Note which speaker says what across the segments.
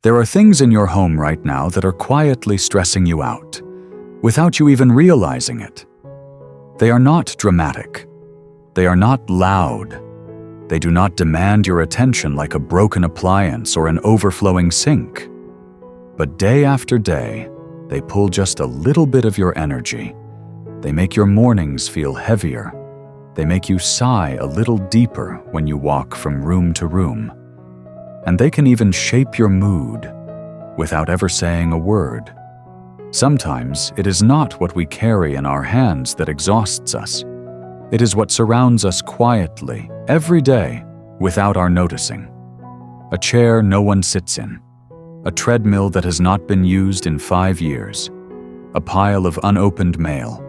Speaker 1: There are things in your home right now that are quietly stressing you out, without you even realizing it. They are not dramatic. They are not loud. They do not demand your attention like a broken appliance or an overflowing sink. But day after day, they pull just a little bit of your energy. They make your mornings feel heavier. They make you sigh a little deeper when you walk from room to room. And they can even shape your mood without ever saying a word. Sometimes it is not what we carry in our hands that exhausts us. It is what surrounds us quietly, every day, without our noticing. A chair no one sits in. A treadmill that has not been used in 5 years. A pile of unopened mail.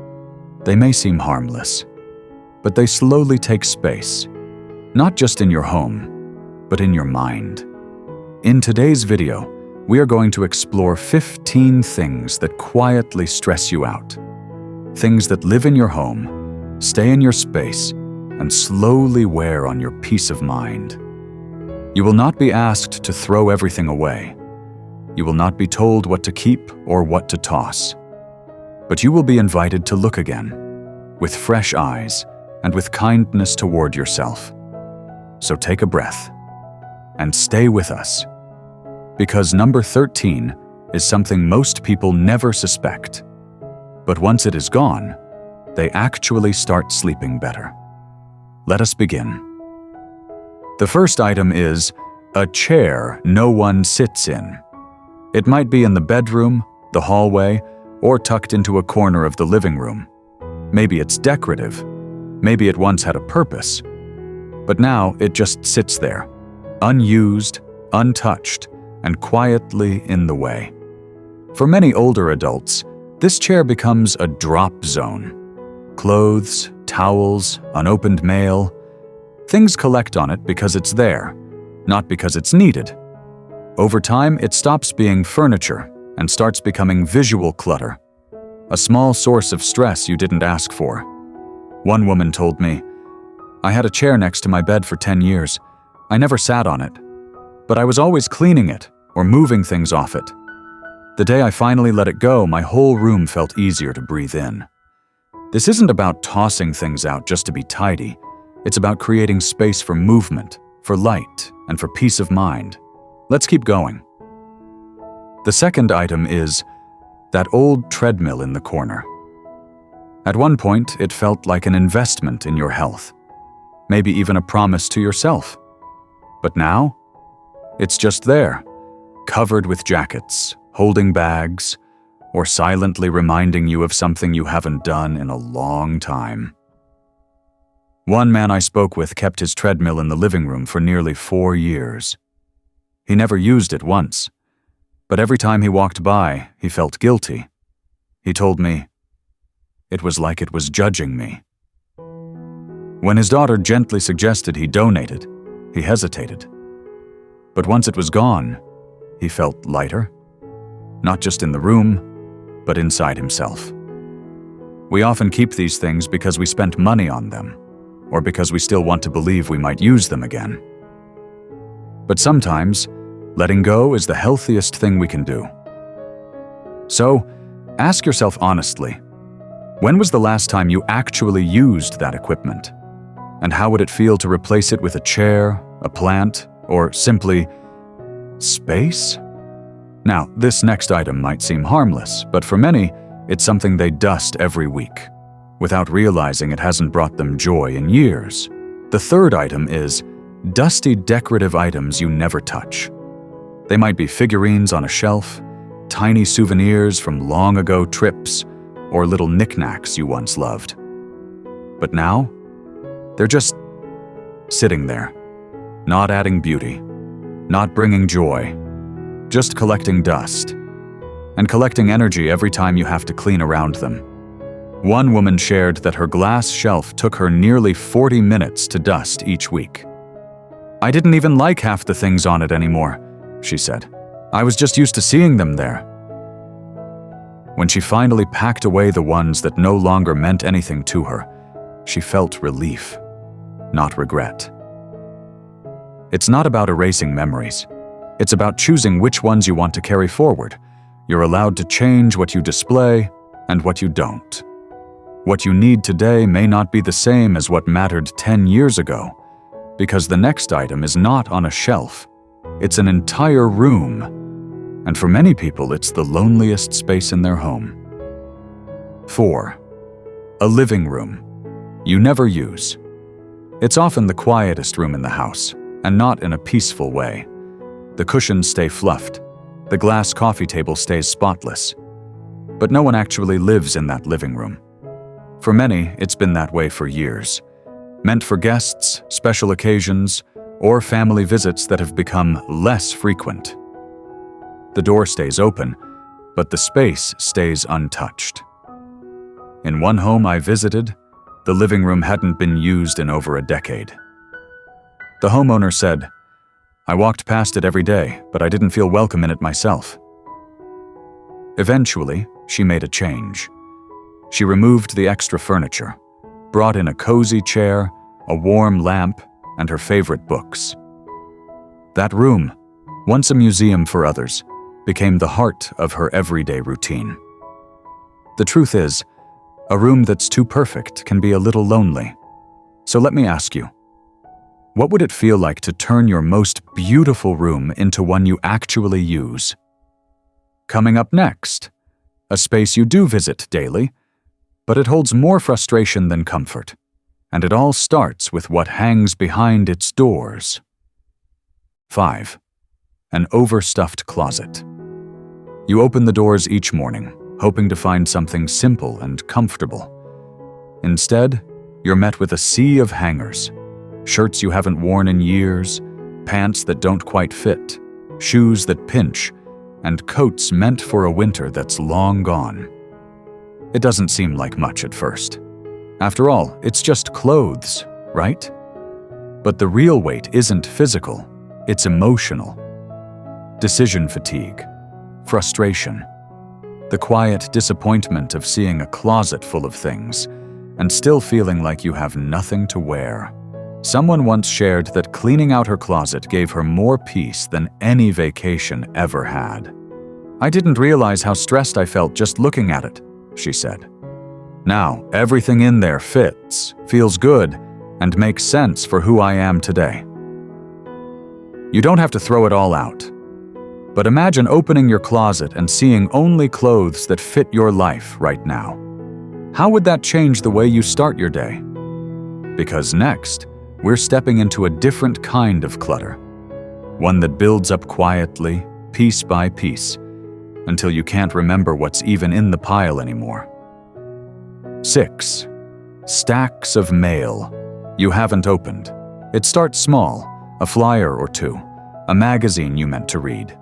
Speaker 1: They may seem harmless, but they slowly take space, not just in your home, but in your mind. In today's video, we are going to explore 15 things that quietly stress you out. Things that live in your home, stay in your space, and slowly wear on your peace of mind. You will not be asked to throw everything away. You will not be told what to keep or what to toss. But you will be invited to look again, with fresh eyes and with kindness toward yourself. So take a breath and stay with us. Because number 13 is something most people never suspect. But once it is gone, they actually start sleeping better. Let us begin. The first item is a chair no one sits in. It might be in the bedroom, the hallway, or tucked into a corner of the living room. Maybe it's decorative. Maybe it once had a purpose. But now it just sits there, unused, untouched, and quietly in the way. For many older adults, this chair becomes a drop zone. Clothes, towels, unopened mail. Things collect on it because it's there, not because it's needed. Over time, it stops being furniture and starts becoming visual clutter, a small source of stress you didn't ask for. One woman told me, "I had a chair next to my bed for 10 years. I never sat on it, but I was always cleaning it or moving things off it. The day I finally let it go, my whole room felt easier to breathe in." This isn't about tossing things out just to be tidy. It's about creating space for movement, for light, and for peace of mind. Let's keep going. The second item is that old treadmill in the corner. At one point, it felt like an investment in your health, maybe even a promise to yourself. But now, it's just there, covered with jackets, holding bags, or silently reminding you of something you haven't done in a long time. One man I spoke with kept his treadmill in the living room for nearly 4 years. He never used it once, but every time he walked by, he felt guilty. He told me, "It was like it was judging me." When his daughter gently suggested he donate it, he hesitated. But once it was gone, he felt lighter, not just in the room, but inside himself. We often keep these things because we spent money on them, or because we still want to believe we might use them again. But sometimes, letting go is the healthiest thing we can do. So, ask yourself honestly, when was the last time you actually used that equipment? And how would it feel to replace it with a chair, a plant, or simply space? Now, this next item might seem harmless, but for many, it's something they dust every week, without realizing it hasn't brought them joy in years. The third item is dusty decorative items you never touch. They might be figurines on a shelf, tiny souvenirs from long ago trips, or little knickknacks you once loved. But now, they're just sitting there, not adding beauty, not bringing joy, just collecting dust, and collecting energy every time you have to clean around them. One woman shared that her glass shelf took her nearly 40 minutes to dust each week. "I didn't even like half the things on it anymore," she said. "I was just used to seeing them there." When she finally packed away the ones that no longer meant anything to her, she felt relief, not regret. It's not about erasing memories. It's about choosing which ones you want to carry forward. You're allowed to change what you display and what you don't. What you need today may not be the same as what mattered 10 years ago, because the next item is not on a shelf. It's an entire room. And for many people, it's the loneliest space in their home. 4. A living room you never use. It's often the quietest room in the house, and not in a peaceful way. The cushions stay fluffed. The glass coffee table stays spotless. But no one actually lives in that living room. For many, it's been that way for years. Meant for guests, special occasions, or family visits that have become less frequent. The door stays open, but the space stays untouched. In one home I visited, the living room hadn't been used in over a decade. The homeowner said, "I walked past it every day, but I didn't feel welcome in it myself." Eventually, she made a change. She removed the extra furniture, brought in a cozy chair, a warm lamp, and her favorite books. That room, once a museum for others, became the heart of her everyday routine. The truth is, a room that's too perfect can be a little lonely. So let me ask you, what would it feel like to turn your most beautiful room into one you actually use? Coming up next, a space you do visit daily, but it holds more frustration than comfort, and it all starts with what hangs behind its doors. 5. An overstuffed closet. You open the doors each morning, hoping to find something simple and comfortable. Instead, you're met with a sea of hangers. Shirts you haven't worn in years, pants that don't quite fit, shoes that pinch, and coats meant for a winter that's long gone. It doesn't seem like much at first. After all, it's just clothes, right? But the real weight isn't physical, it's emotional. Decision fatigue, frustration, the quiet disappointment of seeing a closet full of things and still feeling like you have nothing to wear. Someone once shared that cleaning out her closet gave her more peace than any vacation ever had. "I didn't realize how stressed I felt just looking at it," she said. "Now, everything in there fits, feels good, and makes sense for who I am today." You don't have to throw it all out. But imagine opening your closet and seeing only clothes that fit your life right now. How would that change the way you start your day? Because next, we're stepping into a different kind of clutter. One that builds up quietly, piece by piece, until you can't remember what's even in the pile anymore. 6. Stacks of mail you haven't opened. It starts small, a flyer or two, a magazine you meant to read,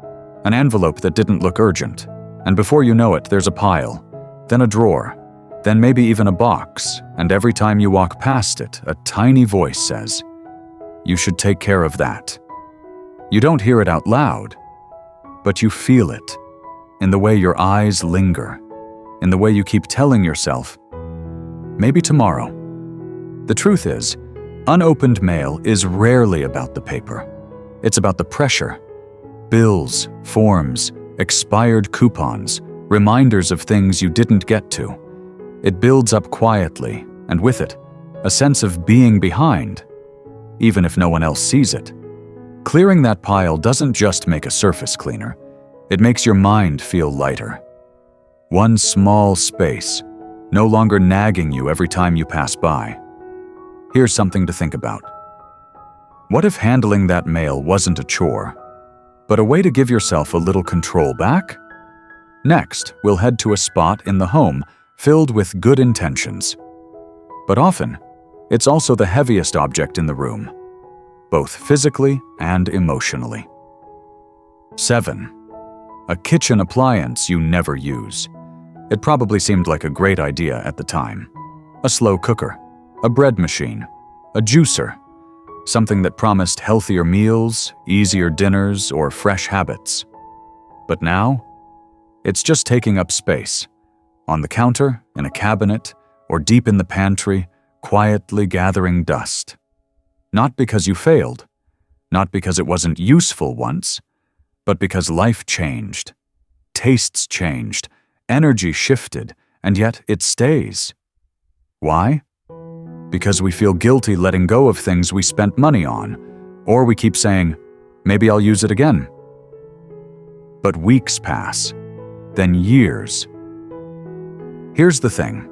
Speaker 1: an envelope that didn't look urgent, and before you know it, there's a pile, then a drawer, then maybe even a box, and every time you walk past it, a tiny voice says, "You should take care of that." You don't hear it out loud, but you feel it, in the way your eyes linger, in the way you keep telling yourself, "Maybe tomorrow." The truth is, unopened mail is rarely about the paper. It's about the pressure. Bills, forms, expired coupons, reminders of things you didn't get to. It builds up quietly, and with it, a sense of being behind, even if no one else sees it. Clearing that pile doesn't just make a surface cleaner, it makes your mind feel lighter. One small space, no longer nagging you every time you pass by. Here's something to think about. What if handling that mail wasn't a chore, but a way to give yourself a little control back? Next, we'll head to a spot in the home filled with good intentions. But often, it's also the heaviest object in the room, both physically and emotionally. 7. A kitchen appliance you never use. It probably seemed like a great idea at the time. A slow cooker, a bread machine, a juicer, something that promised healthier meals, easier dinners, or fresh habits. But now, it's just taking up space, on the counter, in a cabinet, or deep in the pantry, quietly gathering dust. Not because you failed, not because it wasn't useful once, but because life changed, tastes changed, energy shifted, and yet it stays. Why? Because we feel guilty letting go of things we spent money on, or we keep saying, maybe I'll use it again. But weeks pass, then years. Here's the thing.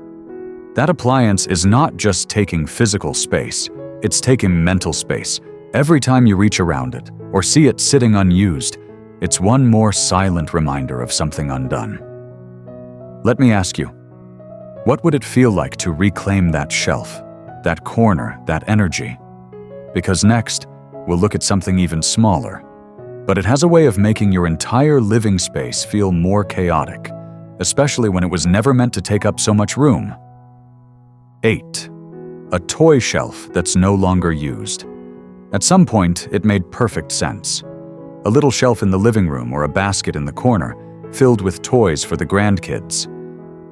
Speaker 1: That appliance is not just taking physical space, it's taking mental space. Every time you reach around it, or see it sitting unused, it's one more silent reminder of something undone. Let me ask you, what would it feel like to reclaim that shelf, that corner, that energy? Because next, we'll look at something even smaller, but it has a way of making your entire living space feel more chaotic, especially when it was never meant to take up so much room. 8. A toy shelf that's no longer used. At some point, it made perfect sense. A little shelf in the living room or a basket in the corner, filled with toys for the grandkids.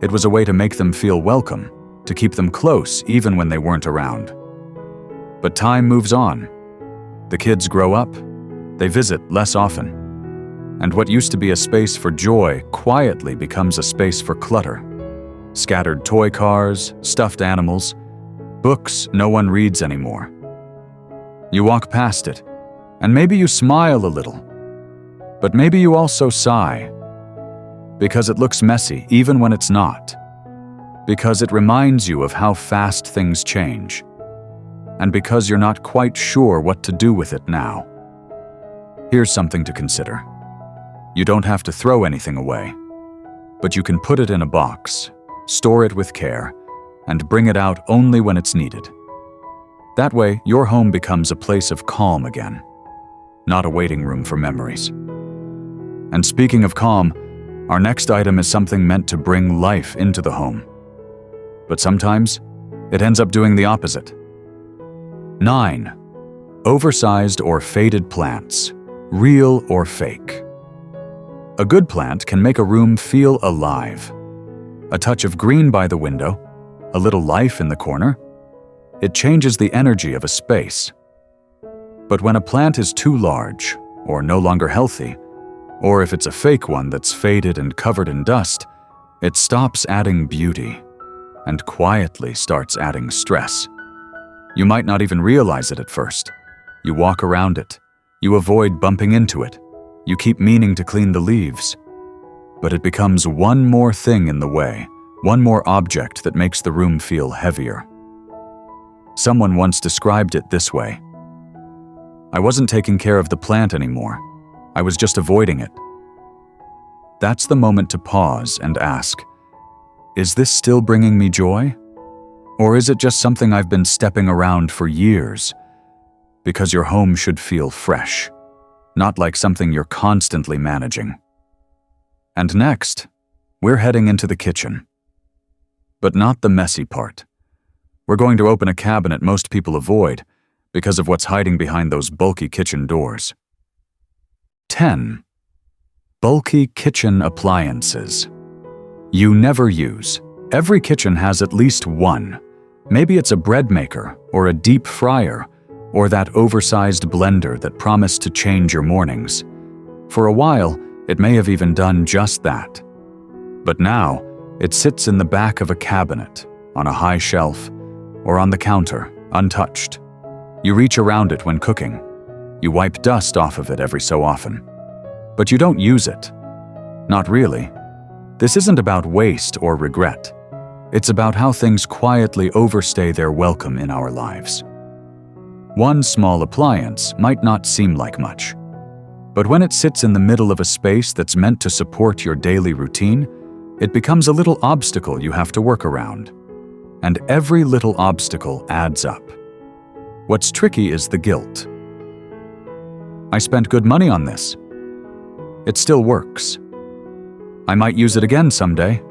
Speaker 1: It was a way to make them feel welcome, to keep them close even when they weren't around. But time moves on. The kids grow up, they visit less often. And what used to be a space for joy quietly becomes a space for clutter. Scattered toy cars, stuffed animals, books no one reads anymore. You walk past it, and maybe you smile a little, but maybe you also sigh, because it looks messy even when it's not, because it reminds you of how fast things change, and because you're not quite sure what to do with it now. Here's something to consider. You don't have to throw anything away, but you can put it in a box, store it with care, and bring it out only when it's needed. That way, your home becomes a place of calm again, not a waiting room for memories. And speaking of calm, our next item is something meant to bring life into the home. But sometimes, it ends up doing the opposite. 9. Oversized or faded plants, real or fake. A good plant can make a room feel alive. A touch of green by the window, a little life in the corner. It changes the energy of a space. But when a plant is too large, or no longer healthy, or if it's a fake one that's faded and covered in dust, it stops adding beauty and quietly starts adding stress. You might not even realize it at first. You walk around it. You avoid bumping into it. You keep meaning to clean the leaves. But it becomes one more thing in the way, one more object that makes the room feel heavier. Someone once described it this way. I wasn't taking care of the plant anymore. I was just avoiding it. That's the moment to pause and ask, is this still bringing me joy? Or is it just something I've been stepping around for years? Because your home should feel fresh, not like something you're constantly managing. And next, we're heading into the kitchen. But not the messy part. We're going to open a cabinet most people avoid because of what's hiding behind those bulky kitchen doors. 10. Bulky kitchen appliances. You never use. Every kitchen has at least one. Maybe it's a bread maker or a deep fryer or that oversized blender that promised to change your mornings. For a while, it may have even done just that. But now, it sits in the back of a cabinet, on a high shelf, or on the counter, untouched. You reach around it when cooking. You wipe dust off of it every so often. But you don't use it. Not really. This isn't about waste or regret. It's about how things quietly overstay their welcome in our lives. One small appliance might not seem like much, but when it sits in the middle of a space that's meant to support your daily routine, it becomes a little obstacle you have to work around. And every little obstacle adds up. What's tricky is the guilt. I spent good money on this. It still works. I might use it again someday.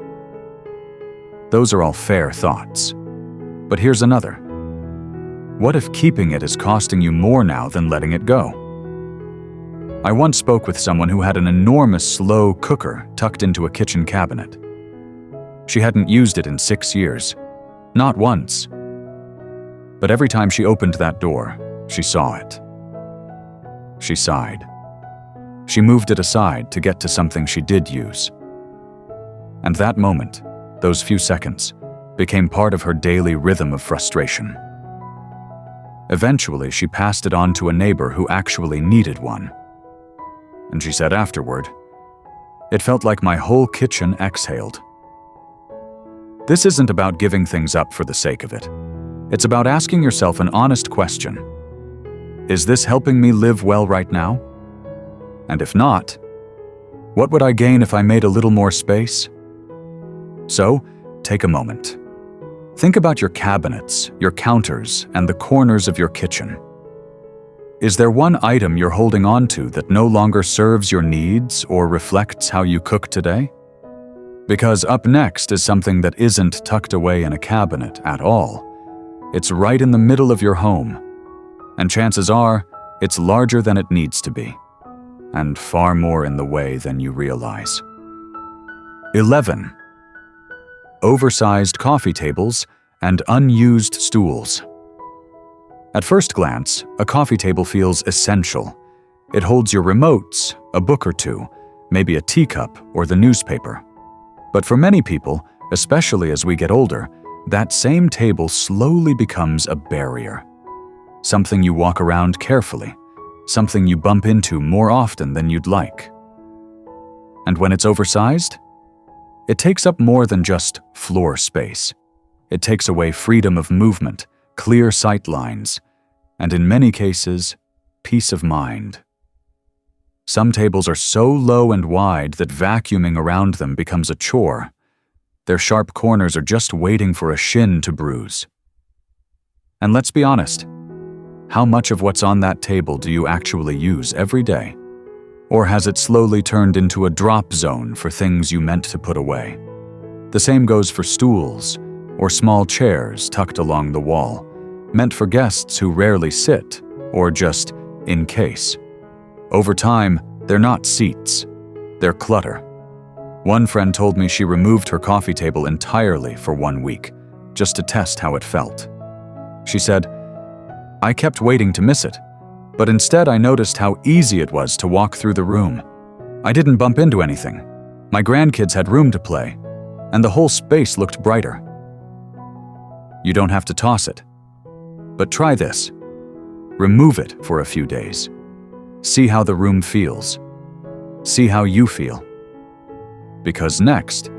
Speaker 1: Those are all fair thoughts. But here's another. What if keeping it is costing you more now than letting it go? I once spoke with someone who had an enormous slow cooker tucked into a kitchen cabinet. She hadn't used it in 6 years. Not once. But every time she opened that door, she saw it. She sighed. She moved it aside to get to something she did use. And that moment, those few seconds, became part of her daily rhythm of frustration. Eventually, she passed it on to a neighbor who actually needed one. And she said afterward, "It felt like my whole kitchen exhaled." This isn't about giving things up for the sake of it. It's about asking yourself an honest question. Is this helping me live well right now? And if not, what would I gain if I made a little more space? So, take a moment. Think about your cabinets, your counters, and the corners of your kitchen. Is there one item you're holding on to that no longer serves your needs or reflects how you cook today? Because up next is something that isn't tucked away in a cabinet at all. It's right in the middle of your home, and chances are it's larger than it needs to be, and far more in the way than you realize. 11. Oversized coffee tables and unused stools. At first glance, a coffee table feels essential. It holds your remotes, a book or two, maybe a teacup or the newspaper. But for many people, especially as we get older, that same table slowly becomes a barrier. Something you walk around carefully, something you bump into more often than you'd like. And when it's oversized, it takes up more than just floor space. It takes away freedom of movement, clear sight lines, and in many cases, peace of mind. Some tables are so low and wide that vacuuming around them becomes a chore. Their sharp corners are just waiting for a shin to bruise. And let's be honest, how much of what's on that table do you actually use every day? Or has it slowly turned into a drop zone for things you meant to put away? The same goes for stools or small chairs tucked along the wall, meant for guests who rarely sit, or just in case. Over time, they're not seats, they're clutter. One friend told me she removed her coffee table entirely for 1 week, just to test how it felt. She said, "I kept waiting to miss it, but instead I noticed how easy it was to walk through the room. I didn't bump into anything. My grandkids had room to play, and the whole space looked brighter." You don't have to toss it. But try this. Remove it for a few days. See how the room feels. See how you feel. Because next,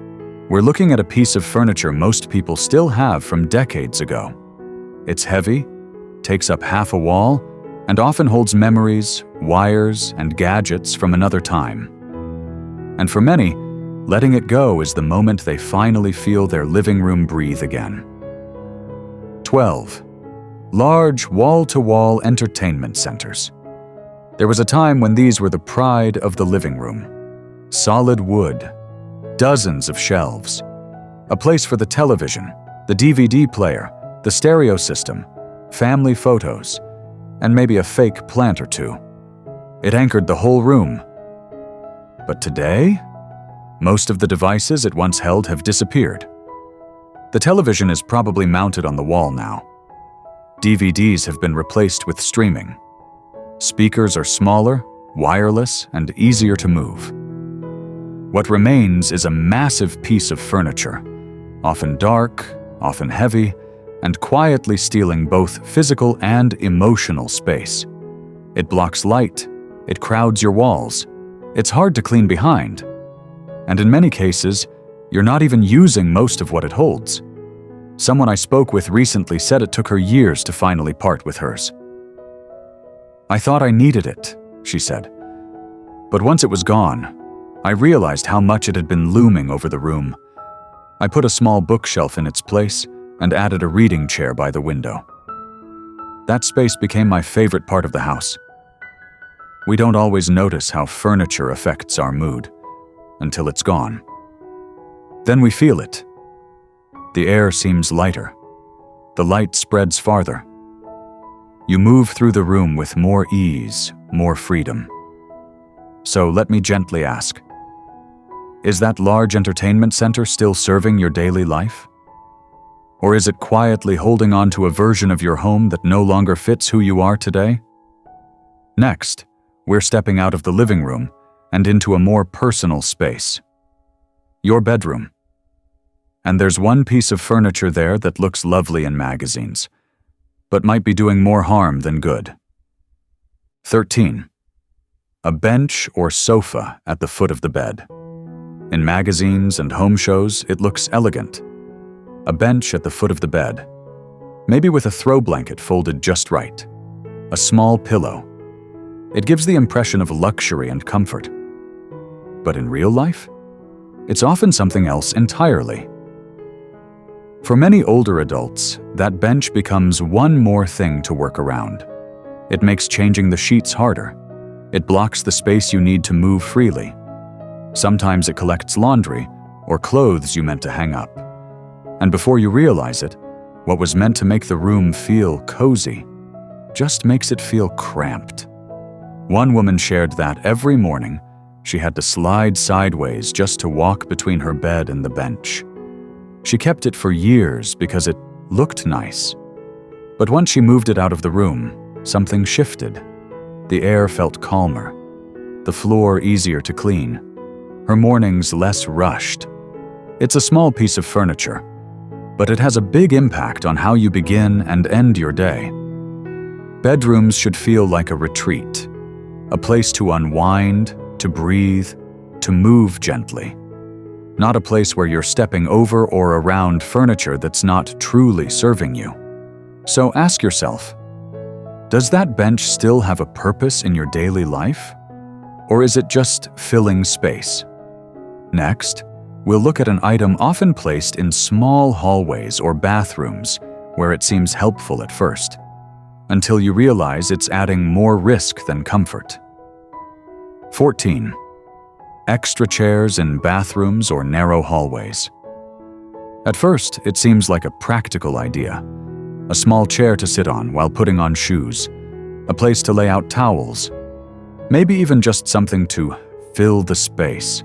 Speaker 1: we're looking at a piece of furniture most people still have from decades ago. It's heavy, takes up half a wall, and often holds memories, wires, and gadgets from another time. And for many, letting it go is the moment they finally feel their living room breathe again. 12. Large wall-to-wall entertainment centers. There was a time when these were the pride of the living room. Solid wood, dozens of shelves, a place for the television, the DVD player, the stereo system, family photos, and maybe a fake plant or two. It anchored the whole room. But today, most of the devices it once held have disappeared. The television is probably mounted on the wall now. DVDs have been replaced with streaming. Speakers are smaller, wireless, and easier to move. What remains is a massive piece of furniture, often dark, often heavy, and quietly stealing both physical and emotional space. It blocks light, it crowds your walls, it's hard to clean behind, and in many cases, you're not even using most of what it holds. Someone I spoke with recently said it took her years to finally part with hers. "I thought I needed it," she said. "But once it was gone, I realized how much it had been looming over the room. I put a small bookshelf in its place and added a reading chair by the window. That space became my favorite part of the house." We don't always notice how furniture affects our mood until it's gone. Then we feel it. The air seems lighter. The light spreads farther. You move through the room with more ease, more freedom. So let me gently ask, is that large entertainment center still serving your daily life? Or is it quietly holding on to a version of your home that no longer fits who you are today? Next, we're stepping out of the living room and into a more personal space. Your bedroom. And there's one piece of furniture there that looks lovely in magazines, but might be doing more harm than good. 13. A bench or sofa at the foot of the bed. In magazines and home shows, it looks elegant. A bench at the foot of the bed, maybe with a throw blanket folded just right. A small pillow. It gives the impression of luxury and comfort. But in real life, it's often something else entirely. For many older adults, that bench becomes one more thing to work around. It makes changing the sheets harder. It blocks the space you need to move freely. Sometimes it collects laundry or clothes you meant to hang up. And before you realize it, what was meant to make the room feel cozy just makes it feel cramped. One woman shared that every morning, she had to slide sideways just to walk between her bed and the bench. She kept it for years because it looked nice. But once she moved it out of the room, something shifted. The air felt calmer, the floor easier to clean, her mornings less rushed. It's a small piece of furniture, but it has a big impact on how you begin and end your day. Bedrooms should feel like a retreat, a place to unwind, to breathe, to move gently. Not a place where you're stepping over or around furniture that's not truly serving you. So ask yourself, does that bench still have a purpose in your daily life? Or is it just filling space? Next, we'll look at an item often placed in small hallways or bathrooms where it seems helpful at first, until you realize it's adding more risk than comfort. 14. Extra chairs in bathrooms or narrow hallways. At first, it seems like a practical idea. A small chair to sit on while putting on shoes, a place to lay out towels, maybe even just something to fill the space.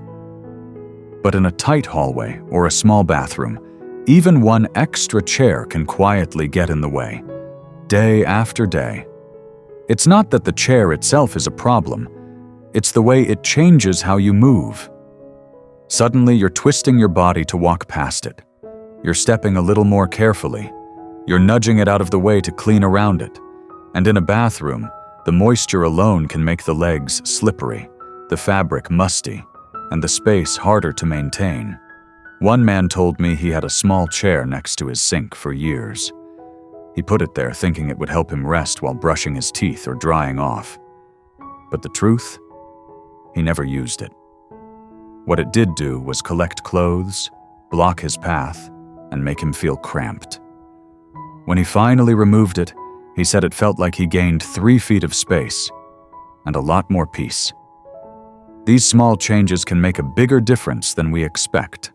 Speaker 1: But in a tight hallway or a small bathroom, even one extra chair can quietly get in the way, day after day. It's not that the chair itself is a problem, it's the way it changes how you move. Suddenly, you're twisting your body to walk past it. You're stepping a little more carefully. You're nudging it out of the way to clean around it. And in a bathroom, the moisture alone can make the legs slippery, the fabric musty, and the space harder to maintain. One man told me he had a small chair next to his sink for years. He put it there thinking it would help him rest while brushing his teeth or drying off. But the truth? He never used it. What it did do was collect clothes, block his path, and make him feel cramped. When he finally removed it, he said it felt like he gained 3 feet of space and a lot more peace. These small changes can make a bigger difference than we expect,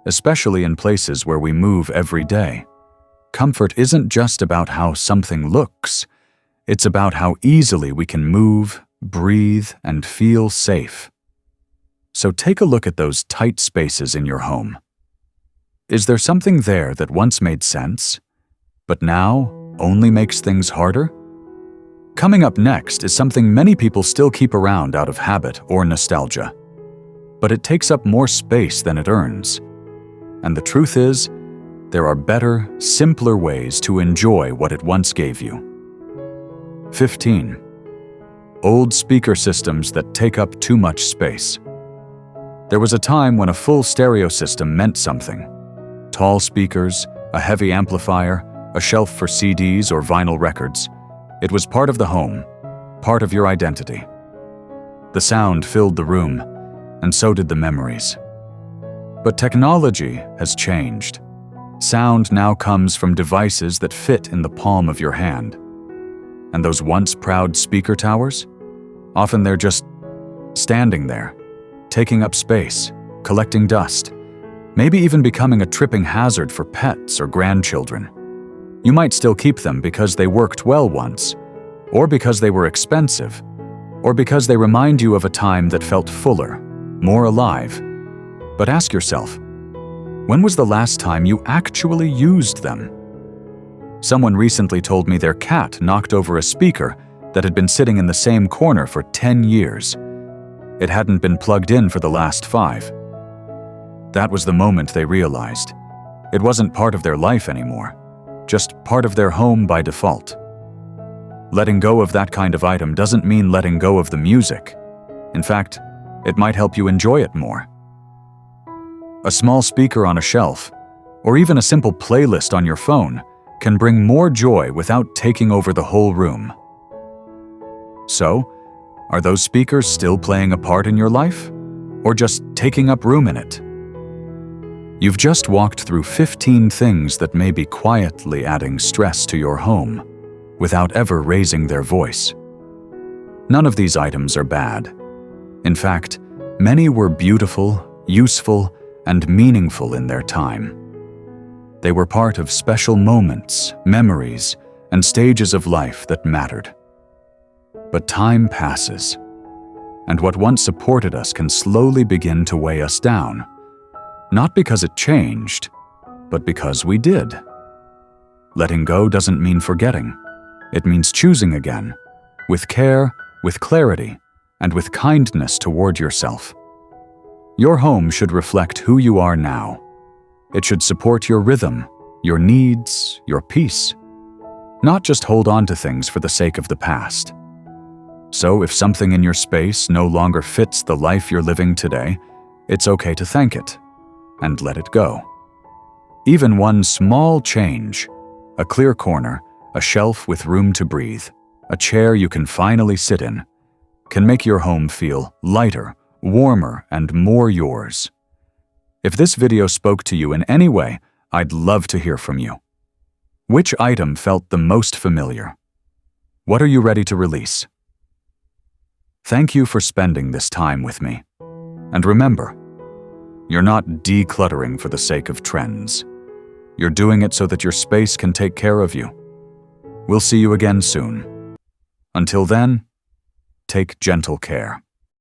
Speaker 1: especially in places where we move every day. Comfort isn't just about how something looks, it's about how easily we can move, breathe, and feel safe. So take a look at those tight spaces in your home. Is there something there that once made sense, but now only makes things harder? Coming up next is something many people still keep around out of habit or nostalgia. But it takes up more space than it earns. And the truth is, there are better, simpler ways to enjoy what it once gave you. 15. Old speaker systems that take up too much space. There was a time when a full stereo system meant something. Tall speakers, a heavy amplifier, a shelf for CDs or vinyl records. It was part of the home, part of your identity. The sound filled the room, and so did the memories. But technology has changed. Sound now comes from devices that fit in the palm of your hand. And those once proud speaker towers? Often they're just standing there, taking up space, collecting dust, maybe even becoming a tripping hazard for pets or grandchildren. You might still keep them because they worked well once, or because they were expensive, or because they remind you of a time that felt fuller, more alive. But ask yourself, when was the last time you actually used them? Someone recently told me their cat knocked over a speaker that had been sitting in the same corner for 10 years. It hadn't been plugged in for the last 5. That was the moment they realized. It wasn't part of their life anymore, just part of their home by default. Letting go of that kind of item doesn't mean letting go of the music. In fact, it might help you enjoy it more. A small speaker on a shelf, or even a simple playlist on your phone, can bring more joy without taking over the whole room. So, are those speakers still playing a part in your life? Or just taking up room in it? You've just walked through 15 things that may be quietly adding stress to your home, without ever raising their voice. None of these items are bad. In fact, many were beautiful, useful, and meaningful in their time. They were part of special moments, memories, and stages of life that mattered. But time passes, and what once supported us can slowly begin to weigh us down. Not because it changed, but because we did. Letting go doesn't mean forgetting. It means choosing again, with care, with clarity, and with kindness toward yourself. Your home should reflect who you are now. It should support your rhythm, your needs, your peace. Not just hold on to things for the sake of the past. So if something in your space no longer fits the life you're living today, it's okay to thank it and let it go. Even one small change, a clear corner, a shelf with room to breathe, a chair you can finally sit in, can make your home feel lighter, warmer, and more yours. If this video spoke to you in any way, I'd love to hear from you. Which item felt the most familiar? What are you ready to release? Thank you for spending this time with me. And remember, you're not decluttering for the sake of trends. You're doing it so that your space can take care of you. We'll see you again soon. Until then, take gentle care.